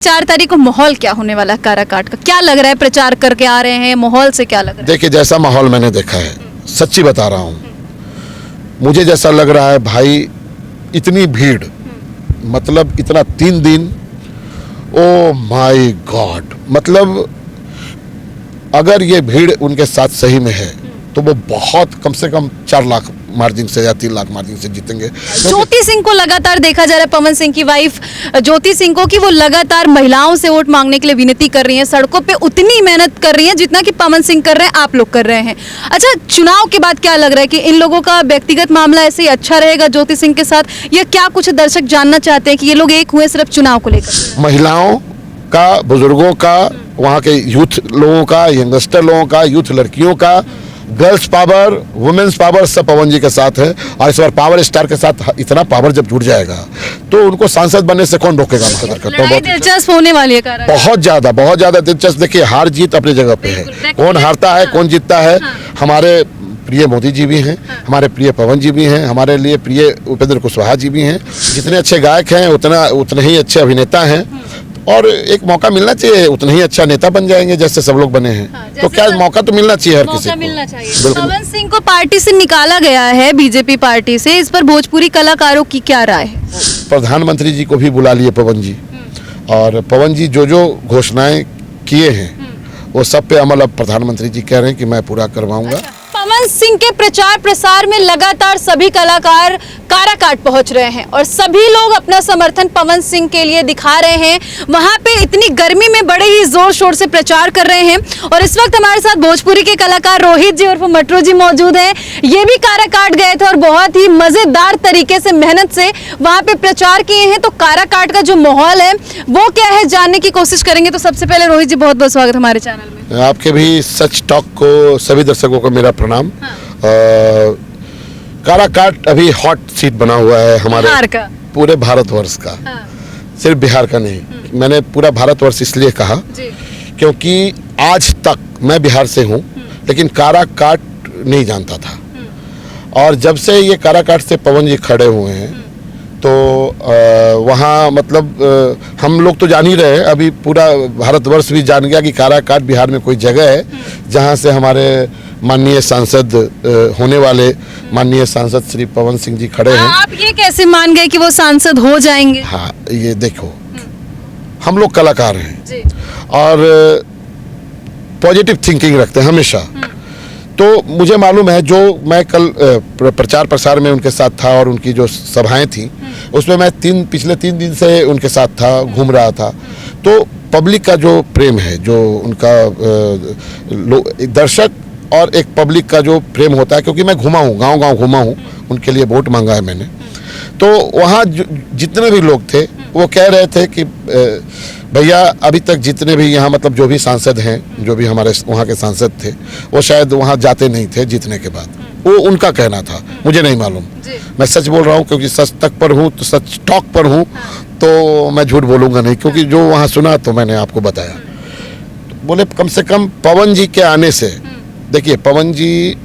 4 तारीख को माहौल क्या होने वाला है काराकाट का? क्या लग रहा है, प्रचार करके आ रहे हैं, माहौल से क्या लग रहा है? देखिए, जैसा माहौल मैंने देखा है, सच्ची बता रहा हूँ, मुझे जैसा लग रहा है भाई, इतनी भीड़, मतलब इतना 3 दिन, ओ माय गॉड, मतलब अगर ये भीड़ उनके साथ सही में है तो वो बहुत कम से कम 4 लाख मार्जिन से या 3 लाख मार्जिन से जीतेंगे। ज्योति सिंह को लगातार देखा जा रहा है, पवन सिंह की वाइफ ज्योति सिंह को, कि वो लगातार महिलाओं से वोट मांगने के लिए विनती कर रही हैं, सड़कों पे उतनी मेहनत कर रही हैं जितना कि पवन सिंह कर रहे हैं, आप लोग कर रहे हैं। अच्छा, चुनाव के बाद क्या लग रहा है कि इन लोगों का व्यक्तिगत मामला ऐसे ही अच्छा रहेगा ज्योति सिंह के साथ, या क्या कुछ दर्शक जानना चाहते हैं कि ये लोग एक हुए सिर्फ चुनाव को लेकर? महिलाओं का, बुजुर्गों का, वहाँ के यूथ लोगों का, यंगस्टर लोगों का, यूथ लड़कियों का, गर्ल्स पावर, वुमेन्स पावर, सब पवन जी के साथ है। और इस बार पावर स्टार के साथ इतना पावर जब जुड़ जाएगा तो उनको सांसद बनने से कौन रोकेगा? लड़ाई दिलचस्प होने वाली है काराकाट। बहुत ज्यादा दिलचस्प। देखिए, हार जीत अपनी जगह पे है, कौन हारता है कौन जीतता है। हमारे प्रिय मोदी जी भी हैं, हमारे प्रिय पवन जी भी हैं, हमारे लिए प्रिय उपेंद्र कुशवाहा जी भी हैं। जितने अच्छे गायक हैं उतने ही अच्छे अभिनेता हैं, और एक मौका मिलना चाहिए, उतने ही अच्छा नेता बन जाएंगे जैसे सब लोग बने हैं। तो क्या मौका तो मिलना चाहिए हर किसी को। मिलना चाहिए। पवन सिंह को पार्टी से निकाला गया है, बीजेपी पार्टी से, इस पर भोजपुरी कलाकारों की क्या राय है? प्रधानमंत्री जी को भी बुला लिए पवन जी, और पवन जी जो घोषणाएं किए हैं वो सब पे अमल अब प्रधानमंत्री जी कह रहे हैं कि मैं पूरा करवाऊंगा। पवन सिंह के प्रचार प्रसार में लगातार सभी कलाकार काराकाट पहुंच रहे हैं और सभी लोग अपना समर्थन पवन सिंह के लिए दिखा रहे हैं। वहां पे इतनी गर्मी में बड़े ही जोर शोर से प्रचार कर रहे हैं, और इस वक्त हमारे साथ भोजपुरी के कलाकार रोहित जी और मटरू जी मौजूद हैं। ये भी काराकाट गए थे और बहुत ही मजेदार तरीके से, मेहनत से वहां पे प्रचार किए हैं। तो काराकाट का जो माहौल है वो क्या है, जानने की कोशिश करेंगे। तो सबसे पहले रोहित जी, बहुत बहुत स्वागत हमारे चैनल में। आपके भी सच टॉक को सभी दर्शकों को मेरा प्रणाम। काराकाट अभी हॉट सीट बना हुआ है हमारे पूरे भारतवर्ष का। सिर्फ बिहार का नहीं, मैंने पूरा भारतवर्ष इसलिए कहा क्योंकि आज तक मैं बिहार से हूँ लेकिन काराकाट नहीं जानता था, और जब से ये काराकाट से पवन जी खड़े हुए हैं तो वहाँ मतलब हम लोग तो जान ही रहे हैं, अभी पूरा भारतवर्ष भी जान गया कि काराकाट बिहार में कोई जगह है जहाँ से हमारे माननीय सांसद होने वाले माननीय सांसद श्री पवन सिंह जी खड़े हैं। आप ये कैसे मान गए कि वो सांसद हो जाएंगे? हाँ, ये देखो, हम लोग कलाकार हैं जी, और पॉजिटिव थिंकिंग रखते हैं हमेशा। तो मुझे मालूम है, जो मैं कल प्रचार प्रसार में उनके साथ था और उनकी जो सभाएं थी उसमें मैं पिछले 3 दिन से उनके साथ था, घूम रहा था। तो पब्लिक का जो प्रेम है, जो उनका दर्शक और एक पब्लिक का जो प्रेम होता है, क्योंकि मैं घूमा हूँ, गांव-गांव घूमा हूँ, उनके लिए वोट मांगा है मैंने। तो वहाँ जितने भी लोग थे वो कह रहे थे कि भैया, अभी तक जितने भी यहाँ मतलब जो भी सांसद हैं, जो भी हमारे वहाँ के सांसद थे, वो शायद वहाँ जाते नहीं थे जीतने के बाद। वो उनका कहना था, मुझे नहीं मालूम। मैं सच बोल रहा हूँ क्योंकि सच तक पर हूँ, तो सच टॉक पर हूँ, तो मैं झूठ बोलूँगा नहीं, क्योंकि जो वहाँ सुना तो मैंने आपको बताया। तो बोले कम से कम पवन जी के आने से, देखिए पवन जी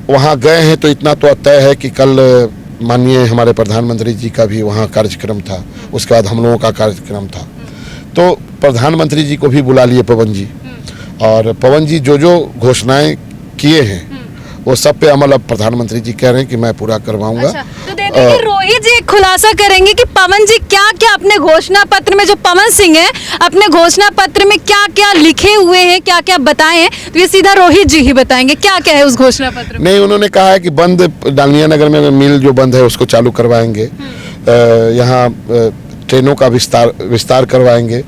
वहाँ गए हैं तो इतना तो तय है कि कल माननीय हमारे प्रधानमंत्री जी का भी वहाँ कार्यक्रम था, उसके बाद हम लोगों का कार्यक्रम था। तो प्रधानमंत्री जी को भी बुला लिए पवन जी, और पवन जी जो घोषणाएं किए हैं वो सब पे अमल अब प्रधानमंत्री जी कह रहे हैं कि मैं पूरा करवाऊंगा। अच्छा, तो देखिए कि रोहित जी खुलासा करेंगे कि पवन जी क्या क्या अपने घोषणा पत्र में, जो पवन सिंह है अपने घोषणा पत्र में क्या क्या लिखे हुए हैं, क्या क्या बताए हैं, तो ये सीधा रोहित जी ही बताएंगे क्या क्या है उस घोषणा पत्र में। नहीं, उन्होंने कहा है कि बंद डालमिया नगर में मिल जो बंद है उसको चालू करवाएंगे, यहाँ ट्रेनों का विस्तार करवाएंगे,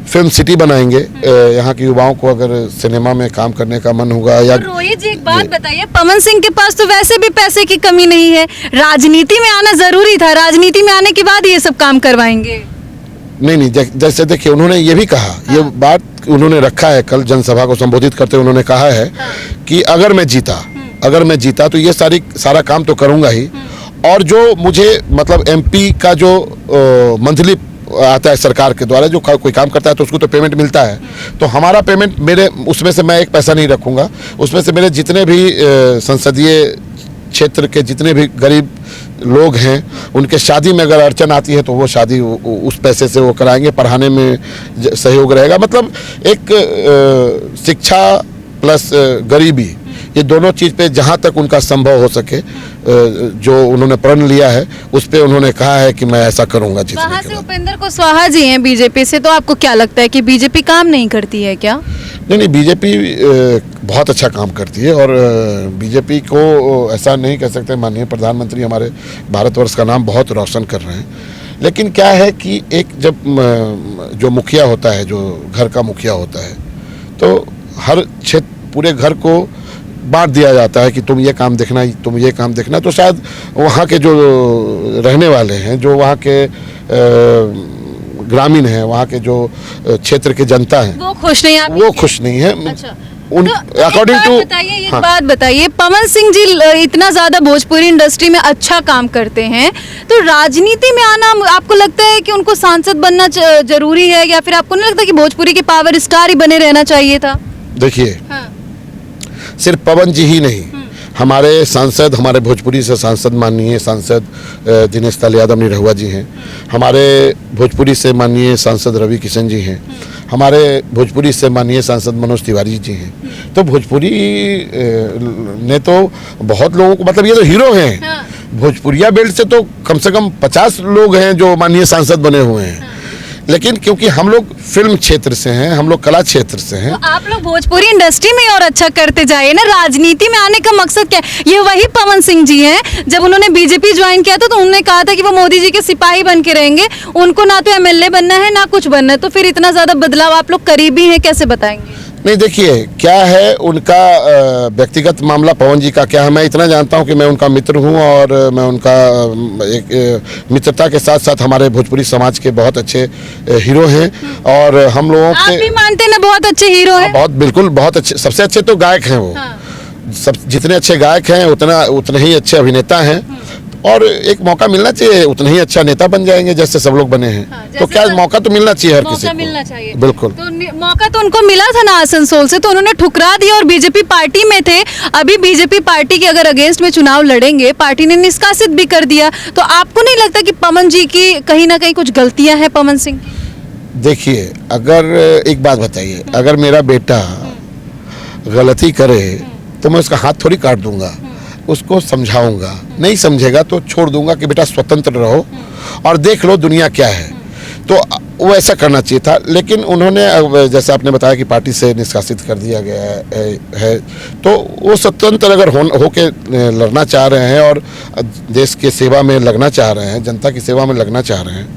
फिल्म सिटी बनाएंगे, यहाँ के युवाओं को अगर सिनेमा में काम करने का मन होगा। या रोहित जी, एक बात बताइए, पवन सिंह के पास तो वैसे भी पैसे की कमी नहीं है, राजनीति में आना जरूरी था, राजनीति में आने के बाद ये सब काम करवाएंगे? नहीं, जैसे देखिए, उन्होंने ये भी कहा, ये बात उन्होंने रखा है, कल जनसभा को संबोधित करते हुए उन्होंने कहा है कि अगर मैं जीता तो ये सारा काम तो करूंगा ही, और जो मुझे मतलब MP का जो मंथली आता है सरकार के द्वारा, जो कोई काम करता है तो उसको तो पेमेंट मिलता है, तो हमारा पेमेंट मेरे उसमें से मैं एक पैसा नहीं रखूंगा, उसमें से मेरे जितने भी संसदीय क्षेत्र के जितने भी गरीब लोग हैं, उनके शादी में अगर अड़चन आती है तो वो शादी उस पैसे से वो कराएंगे, पढ़ाने में सहयोग रहेगा। मतलब एक शिक्षा प्लस गरीबी, ये दोनों चीज़ पे जहाँ तक उनका संभव हो सके, जो उन्होंने प्रण लिया है उस पे उन्होंने कहा है कि मैं ऐसा करूँगा। वहाँ से उपेंद्र कुशवाहा जी हैं बीजेपी से, तो आपको क्या लगता है कि बीजेपी काम नहीं करती है क्या? नहीं, बीजेपी बहुत अच्छा काम करती है और बीजेपी को ऐसा नहीं कह सकते। माननीय प्रधानमंत्री हमारे भारतवर्ष का नाम बहुत रोशन कर रहे हैं, लेकिन क्या है कि एक जब जो मुखिया होता है, जो घर का मुखिया होता है, तो हर क्षेत्र पूरे घर को बांट दिया जाता है कि तुम ये काम देखना, तुम ये काम देखना। तो शायद वहाँ के जो रहने वाले हैं, जो वहाँ के ग्रामीण हैं, वहाँ के जो क्षेत्र के जनता हैं, वो खुश नहीं है। वो खुश नहीं है। अच्छा, उन अकॉर्डिंग टू एक बात बताइए, पवन सिंह जी इतना ज्यादा भोजपुरी इंडस्ट्री में अच्छा काम करते हैं, तो राजनीति में आना आपको लगता है कि उनको सांसद बनना जरूरी है, या फिर आपको नहीं लगता कि भोजपुरी के पावर स्टार ही बने रहना चाहिए था? देखिए, सिर्फ पवन जी ही नहीं, हमारे सांसद, हमारे भोजपुरी से सांसद माननीय सांसद दिनेश लाल यादव निरहुआ जी हैं, हमारे भोजपुरी से माननीय सांसद रवि किशन जी हैं, हमारे भोजपुरी से माननीय सांसद मनोज तिवारी जी हैं। तो भोजपुरी ने तो बहुत लोगों को, मतलब ये तो हीरो हैं। भोजपुरिया बेल्ट से तो कम से कम 50 लोग हैं जो माननीय सांसद बने हुए हैं, लेकिन क्योंकि हम लोग फिल्म क्षेत्र से हैं, हम लोग कला क्षेत्र से हैं, तो आप लोग भोजपुरी इंडस्ट्री में और अच्छा करते जाइए ना। राजनीति में आने का मकसद क्या है? ये वही पवन सिंह जी हैं, जब उन्होंने बीजेपी ज्वाइन किया था तो उन्होंने कहा था कि वो मोदी जी के सिपाही बन के रहेंगे, उनको ना तो एमएलए बनना है ना कुछ बनना है। तो फिर इतना ज्यादा बदलाव, आप लोग करीबी हैं, कैसे बताएंगे? नहीं, देखिए क्या है उनका व्यक्तिगत मामला, पवन जी का क्या है, मैं इतना जानता हूं कि मैं उनका मित्र हूं और मैं उनका एक मित्रता के साथ साथ हमारे भोजपुरी समाज के बहुत अच्छे हीरो हैं और हम लोगों के, आप भी मानते हैं ना बहुत अच्छे हीरो हैं? बहुत, बिल्कुल बहुत अच्छे, सबसे अच्छे तो गायक हैं वो। सब जितने अच्छे गायक हैं उतने ही अच्छे अभिनेता हैं, और एक मौका मिलना चाहिए, उतना ही अच्छा नेता बन जाएंगे जैसे सब लोग बने हैं। तो क्या मौका तो मिलना चाहिए हर किसी को, मिलना चाहिए, बिल्कुल। तो मौका तो उनको मिला था ना आसनसोल से, तो उन्होंने ठुकरा दिया और बीजेपी पार्टी में थे। अभी बीजेपी पार्टी के अगर अगेंस्ट में चुनाव लड़ेंगे, पार्टी ने निष्कासित भी कर दिया। तो आपको नहीं लगता कि पवन जी की कहीं ना कहीं कुछ गलतियां हैं पवन सिंह की? देखिए, अगर एक बात बताइए, अगर मेरा बेटा गलती करे तो मैं उसका हाथ थोड़ी काट दूंगा, उसको समझाऊंगा, नहीं समझेगा तो छोड़ दूंगा कि बेटा स्वतंत्र रहो और देख लो दुनिया क्या है। तो वो ऐसा करना चाहिए था, लेकिन उन्होंने, जैसे आपने बताया कि पार्टी से निष्कासित कर दिया गया है, तो वो स्वतंत्र अगर होके लड़ना चाह रहे हैं और देश के सेवा में लगना चाह रहे हैं, जनता की सेवा में लगना चाह रहे हैं,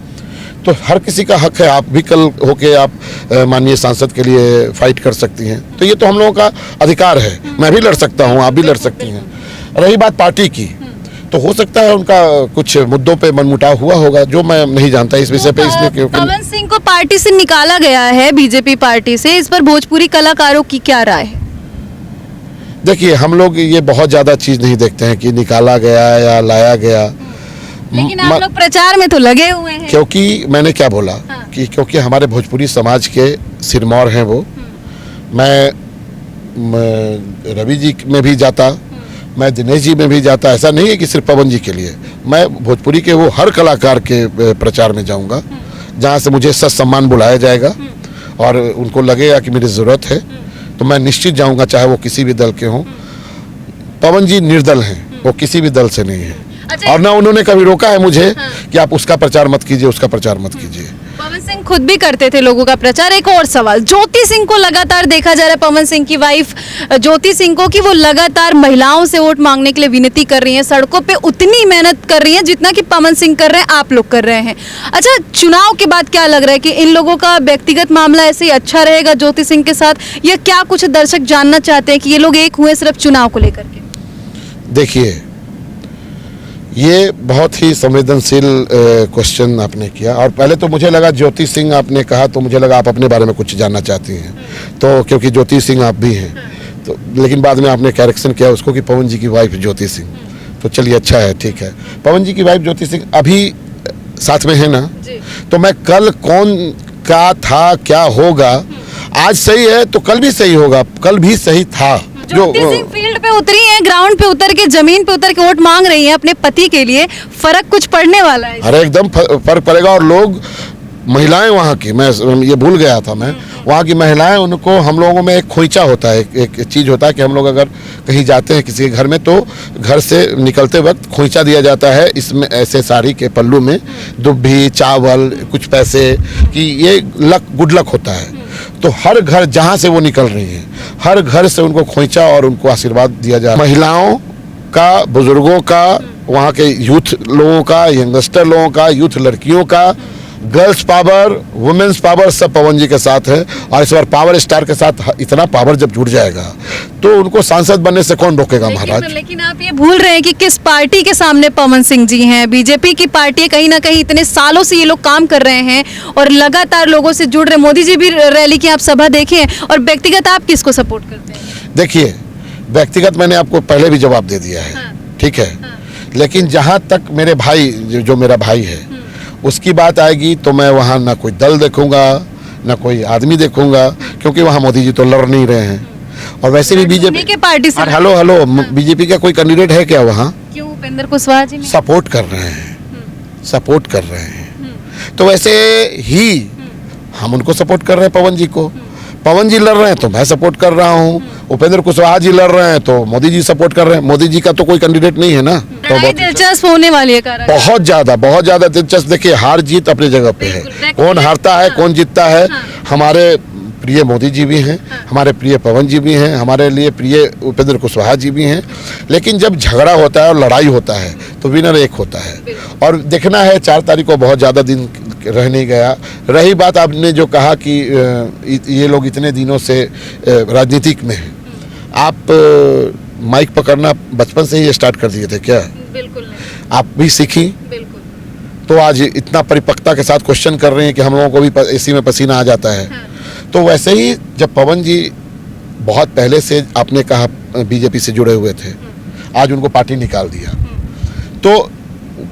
तो हर किसी का हक है। आप भी कल होके आप माननीय सांसद के लिए फाइट कर सकती हैं, तो ये तो हम लोगों का अधिकार है। मैं भी लड़ सकता हूँ, आप भी लड़ सकती हैं। रही बात पार्टी की, तो हो सकता है उनका कुछ मुद्दों पे मनमुटाव हुआ होगा, जो मैं नहीं जानता इस विषय पे। इसमें क्योंकि पवन सिंह को पार्टी से निकाला गया है बीजेपी पार्टी से, इस पर भोजपुरी कलाकारों की क्या राय है? देखिए, हम लोग ये बहुत ज़्यादा चीज़ नहीं देखते हैं कि निकाला गया या लाया गया, लेकिन आप लोग प्रचार में तो लगे हुए हैं। क्योंकि मैंने क्या बोला कि क्योंकि हमारे भोजपुरी समाज के सिरमौर हैं वो। मैं रवि जी में भी जाता, मैं दिनेश जी में भी जाता, ऐसा नहीं है कि सिर्फ पवन जी के लिए। मैं भोजपुरी के वो हर कलाकार के प्रचार में जाऊंगा जहाँ से मुझे सच सम्मान बुलाया जाएगा और उनको लगेगा कि मेरी ज़रूरत है, तो मैं निश्चित जाऊंगा, चाहे वो किसी भी दल के हों। पवन जी निर्दल हैं, वो किसी भी दल से नहीं है। और ना उन्होंने कभी रोका है मुझे कि आप उसका प्रचार मत कीजिए, उसका प्रचार मत कीजिए। पवन सिंह खुद भी करते थे लोगों का प्रचार। एक और सवाल, ज्योति सिंह को लगातार देखा जा रहा है, पवन सिंह की वाइफ ज्योति सिंह को, कि वो लगातार महिलाओं से वोट मांगने के लिए विनती कर रही हैं, सड़कों पे उतनी मेहनत कर रही हैं जितना कि पवन सिंह कर रहे हैं, आप लोग कर रहे हैं। अच्छा, चुनाव के बाद क्या लग रहा है कि इन लोगों का व्यक्तिगत मामला ऐसे ही अच्छा रहेगा ज्योति सिंह के साथ, या क्या कुछ दर्शक जानना चाहते हैं कि ये लोग एक हुए सिर्फ चुनाव को लेकर के? देखिए, ये बहुत ही संवेदनशील क्वेश्चन आपने किया, और पहले तो मुझे लगा ज्योति सिंह आपने कहा तो मुझे लगा आप अपने बारे में कुछ जानना चाहती हैं, तो क्योंकि ज्योति सिंह आप भी हैं, तो लेकिन बाद में आपने करेक्शन किया उसको कि पवन जी की वाइफ ज्योति सिंह। तो चलिए, अच्छा है, ठीक है। पवन जी की वाइफ ज्योति सिंह अभी साथ में है ना, तो मैं कल कौन का था क्या होगा, आज सही है तो कल भी सही होगा, कल भी सही था। ज्योति सिंह फील्ड पे उतरी हैं, ग्राउंड पे उतर के, जमीन पे उतर के वोट मांग रही हैं अपने पति के लिए, फर्क कुछ पड़ने वाला है? अरे एकदम फर्क पड़ेगा। और लोग, महिलाएं वहाँ की, मैं ये भूल गया था, मैं वहाँ की महिलाएं, उनको, हम लोगों में एक खोइचा होता है, एक चीज़ होता है कि हम लोग अगर कहीं जाते हैं किसी के घर में, तो घर से निकलते वक्त खोइचा दिया जाता है, इसमें ऐसे साड़ी के पल्लू में दुब्भी, चावल, कुछ पैसे, कि ये गुड लक होता है। तो हर घर जहाँ से वो निकल रही हैं, हर घर से उनको खोइचा और उनको आशीर्वाद दिया जा रहा है। महिलाओं का, बुजुर्गों का, वहाँ के यूथ लोगों का, यंगस्टर लोगों का, यूथ लड़कियों का, गर्ल्स पावर, वुमेन्स पावर, सब पवन जी के साथ है। और इस बार पावर स्टार के साथ इतना पावर जब जुड़ जाएगा तो उनको सांसद बनने से कौन रोकेगा महाराज? लेकिन आप ये भूल रहे हैं कि किस पार्टी के सामने पवन सिंह जी हैं। बीजेपी की पार्टी है, कहीं ना कहीं इतने सालों से ये लोग काम कर रहे हैं और लगातार लोगों से जुड़ रहे। मोदी जी भी रैली की आप सभा देखे, और व्यक्तिगत आप किसको सपोर्ट करते हैं? देखिए, व्यक्तिगत मैंने आपको पहले भी जवाब दे दिया है, ठीक है। लेकिन जहाँ तक मेरे भाई, जो मेरा भाई है, उसकी बात आएगी तो मैं वहाँ ना कोई दल देखूंगा, ना कोई आदमी देखूंगा, क्योंकि वहाँ मोदी जी तो लड़ नहीं रहे हैं। और वैसे भी बीजेपी के पार्टी से, हेलो, बीजेपी का कोई कैंडिडेट है क्या वहाँ? क्यों? उपेंद्र कुशवाहा जी सपोर्ट कर रहे हैं, सपोर्ट कर रहे हैं। तो वैसे ही हम उनको सपोर्ट कर रहे हैं, पवन जी को। पवन जी लड़ रहे हैं तो मैं सपोर्ट कर रहा हूँ, उपेंद्र कुशवाहा जी लड़ रहे हैं तो मोदी जी सपोर्ट कर रहे हैं। मोदी जी का तो कोई कैंडिडेट नहीं है ना। तो दिलचस्प होने वाली है, बहुत ज्यादा दिलचस्प। देखिए, हार जीत अपनी जगह पे है, कौन हारता है, कौन जीतता है। हमारे प्रिय मोदी जी भी हैं, हमारे प्रिय पवन जी भी हैं, हमारे लिए प्रिय उपेंद्र कुशवाहा जी भी हैं। लेकिन जब झगड़ा होता है और लड़ाई होता है तो विनर एक होता है। और देखना है, 4 तारीख को बहुत ज़्यादा दिन रह नहीं गया। रही बात आपने जो कहा कि ये लोग इतने दिनों से राजनीतिक में हैं, आप माइक पकड़ना बचपन से ही स्टार्ट कर दिए थे क्या? बिल्कुल नहीं। आप भी सीखी, बिल्कुल। तो आज इतना परिपक्वता के साथ क्वेश्चन कर रहे हैं कि हम लोगों को भी इसी में पसीना आ जाता है। हाँ। तो वैसे ही जब पवन जी बहुत पहले से, आपने कहा, बीजेपी से जुड़े हुए थे, आज उनको पार्टी निकाल दिया, तो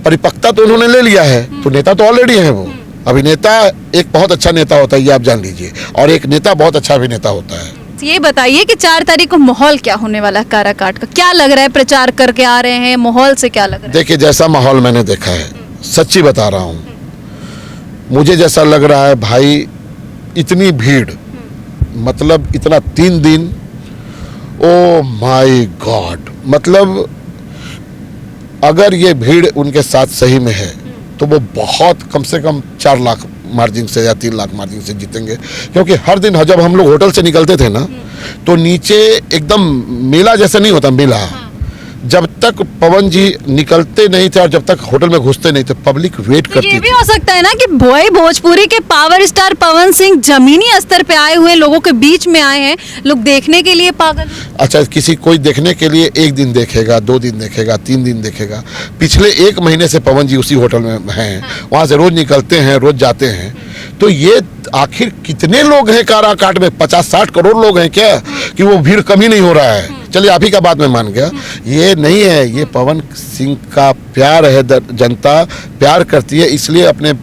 परिपक्वता तो उन्होंने ले लिया है, तो नेता तो ऑलरेडी हैं वो। अभिनेता एक बहुत अच्छा नेता होता है, ये आप जान लीजिए, और एक नेता बहुत अच्छा अभिनेता होता है। ये बताइए कि 4 तारीख को माहौल क्या होने वाला है काराकाट का? क्या लग रहा है, प्रचार करके आ रहे हैं, माहौल से क्या लग रहा है? देखिए, जैसा माहौल मैंने देखा है, सच्ची बता रहा हूँ, मुझे जैसा लग रहा है भाई, इतनी भीड़, मतलब इतना 3 दिन, ओ माय गॉड, मतलब अगर ये भीड़ उनके साथ सही में है तो वो बहुत, कम से कम 4 लाख मार्जिन से या 3 लाख मार्जिन से जीतेंगे। क्योंकि हर दिन जब हम लोग होटल से निकलते थे ना, तो नीचे एकदम मेला जैसा नहीं होता, मेला, जब तक पवन जी निकलते नहीं थे और जब तक होटल में घुसते नहीं थे, पब्लिक वेट करती थी। ये भी हो सकता है ना कि भाई भोजपुरी के पावर स्टार पवन सिंह जमीनी स्तर पे आए हुए लोगों के बीच में आए हैं, लोग देखने के लिए पागल। अच्छा, कोई देखने के लिए 1 दिन देखेगा, 2 दिन देखेगा, 3 दिन देखेगा। पिछले 1 महीने से पवन जी उसी होटल में हैं, वहाँ से रोज निकलते हैं, रोज जाते हैं। तो ये आखिर कितने लोग हैं काराकाट में? 50-60 करोड़ लोग हैं क्या कि वो भीड़ कम ही नहीं हो रहा है? चलिए, आप ही का बात मैं मान गया, ये नहीं है, ये पवन सिंह का प्यार है, जनता प्यार करती है, इसलिए अपने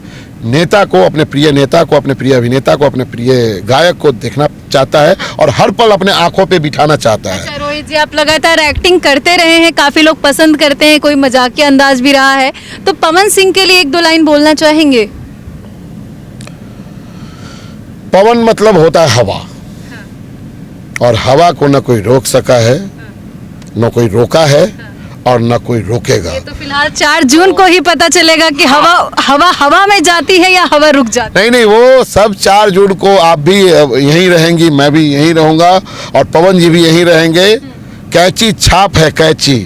नेता को, अपने प्रिय नेता को, अपने प्रिय अभिनेता को, अपने प्रिय गायक को देखना चाहता है और हर पल अपने आंखों पे बिठाना चाहता है। अच्छा रोहित जी, आप लगातार एक्टिंग करते रहे हैं, काफी लोग पसंद करते हैं, कोई मजाकिया अंदाज भी रहा है, तो पवन सिंह के लिए 1-2 लाइन बोलना चाहेंगे? पवन मतलब होता है हवा, और हवा को न कोई रोक सका है, न कोई रोका है, और न कोई रोकेगा। ये तो फिलहाल 4 जून को ही पता चलेगा कि हवा में जाती है या हवा रुक जाती है। नहीं, वो सब 4 जून को आप भी यहीं रहेंगी, मैं भी यहीं रहूंगा, और पवन जी भी यहीं रहेंगे। कैची छाप है, कैची।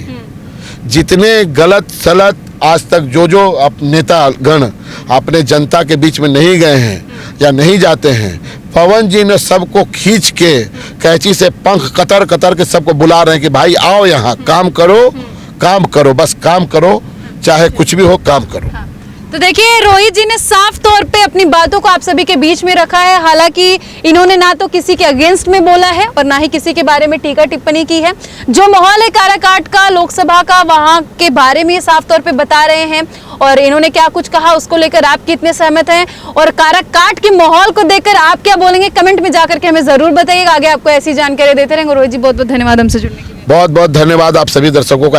जितने गलत सलत आज तक जो नेता गण अपने जनता के बीच में नहीं गए हैं या नहीं जाते हैं, पवन जी ने सबको खींच के कैंची से पंख कतर कतर के सबको बुला रहे हैं कि भाई आओ यहाँ, काम करो, बस काम करो, चाहे कुछ भी हो, काम करो। तो देखिए, रोहित जी ने साफ तौर पे अपनी बातों को आप सभी के बीच में रखा है। हालांकि इन्होंने ना तो किसी के अगेंस्ट में बोला है और ना ही किसी के बारे में टीका टिप्पणी की है। जो माहौल है काराकाट का, लोकसभा का, वहां के बारे में साफ तौर पे बता रहे हैं। और इन्होंने क्या कुछ कहा उसको लेकर आप कितने सहमत हैं, और काराकाट के माहौल को देखकर आप क्या बोलेंगे, कमेंट में जाकर के हमें जरूर बताइएगा। आगे आपको ऐसी जानकारी देते रहेंगे। रोहित जी बहुत बहुत धन्यवाद हमसे जुड़ने के लिए। बहुत बहुत धन्यवाद आप सभी दर्शकों का।